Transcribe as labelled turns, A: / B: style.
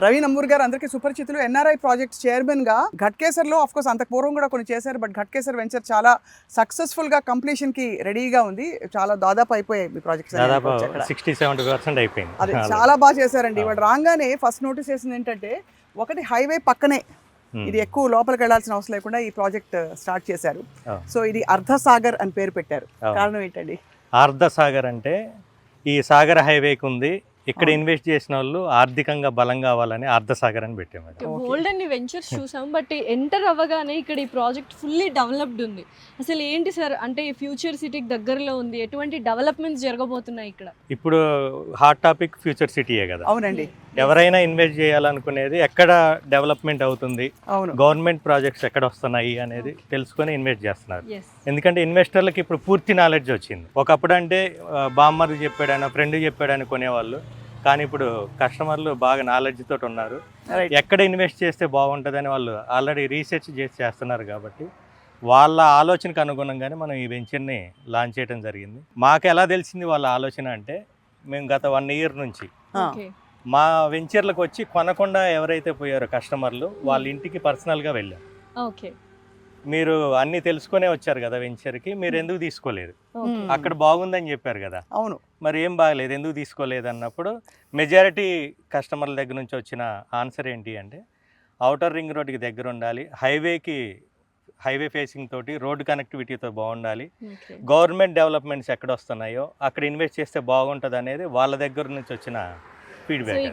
A: రవి నంబూర్ గారు అందరికీ సుపరిచితులు. NRI projects chairman గా ఘట్కేసర్లో ఆఫ్ కోర్స్ అంత పూర్వం కూడా కొన్ని చేశారు. బట్ ఘట్కేసర్ వెంచర్ చాలా సక్సెస్ఫుల్ గా కంప్లీషన్ కి రెడీగా ఉంది. చాలా దాదాపు అయిపోయాయి మీ ప్రాజెక్ట్స్.
B: దాదాపు 60-70% అయిపోయింది.
A: అది చాలా బాగా చేశారండి. ఇవాళ రాగానే ఫస్ట్ నోటీస్ చేసింది ఏంటంటే, ఒకటి హైవే పక్కనే, ఇది ఎక్కువ లోపలికి వెళ్లాల్సిన అవసరం లేకుండా ఈ ప్రాజెక్ట్ స్టార్ట్ చేశారు. సో ఇది అర్ధసాగర్ అని పేరు పెట్టారు. కారణం ఏంటండి?
B: అర్ధసాగర్ అంటే ఈ సాగర్ హైవేకి ఉంది, ఇక్కడ ఇన్వెస్ట్ చేసిన వాళ్ళు ఆర్థికంగా బలంగా అవ్వాలని అర్ధసాగర్ అని పెట్టాము.
C: గోల్డ్ అండ్ వెంచర్స్ చూసాం, బట్ ఎంటర్ అవ్వగానే ఇక్కడ ఈ ప్రాజెక్ట్ ఫుల్లీ డెవలప్డ్ ఉంది. అసలు ఏంటి సార్, అంటే ఫ్యూచర్ సిటీకి దగ్గరలో ఉంది, ఎటువంటి డెవలప్మెంట్స్ జరగబోతున్నాయి ఇక్కడ?
B: ఇప్పుడు హాట్ టాపిక్ ఫ్యూచర్ సిటీయే కదా.
A: అవునండి.
B: ఎవరైనా ఇన్వెస్ట్ చేయాలనుకునేది ఎక్కడ డెవలప్మెంట్ అవుతుంది, గవర్నమెంట్ ప్రాజెక్ట్స్ ఎక్కడ వస్తున్నాయి అనేది తెలుసుకొని ఇన్వెస్ట్ చేస్తున్నారు. ఎందుకంటే ఇన్వెస్టర్లకు ఇప్పుడు పూర్తి నాలెడ్జ్ వచ్చింది. ఒకప్పుడు అంటే బామ్మర్ చెప్పాడని, ఫ్రెండ్ చెప్పాడని కొనేవాళ్ళు, కానీ ఇప్పుడు కస్టమర్లు బాగా నాలెడ్జ్ తోటి ఉన్నారు. ఎక్కడ ఇన్వెస్ట్ చేస్తే బాగుంటుందని వాళ్ళు ఆల్రెడీ రీసెర్చ్ చేస్తున్నారు. కాబట్టి వాళ్ళ ఆలోచనకు అనుగుణంగానే మనం ఈ వెంచర్ని లాంచ్ చేయడం జరిగింది. మాకు ఎలా తెలిసింది వాళ్ళ ఆలోచన అంటే, మేము గత 1 year నుంచి మా వెంచర్లకు వచ్చి కొనకుండా ఎవరైతే పోయారో కస్టమర్లు, వాళ్ళ ఇంటికి పర్సనల్గా వెళ్ళాం. మీరు అన్ని తెలుసుకునే వచ్చారు కదా వెంచర్కి, మీరు ఎందుకు తీసుకోలేదు, అక్కడ బాగుందని చెప్పారు కదా.
A: అవును,
B: మరి ఏం బాగలేదు, ఎందుకు తీసుకోలేదు అన్నప్పుడు మెజారిటీ కస్టమర్ల దగ్గర నుంచి వచ్చిన ఆన్సర్ ఏంటి అంటే, ఔటర్ రింగ్ రోడ్కి దగ్గర ఉండాలి, హైవే ఫేసింగ్ తోటి రోడ్ కనెక్టివిటీతో బాగుండాలి, గవర్నమెంట్ డెవలప్మెంట్స్ ఎక్కడ వస్తున్నాయో అక్కడ ఇన్వెస్ట్ చేస్తే బాగుంటుంది అనేది వాళ్ళ దగ్గర నుంచి వచ్చిన ఫీడ్బ్యాక్.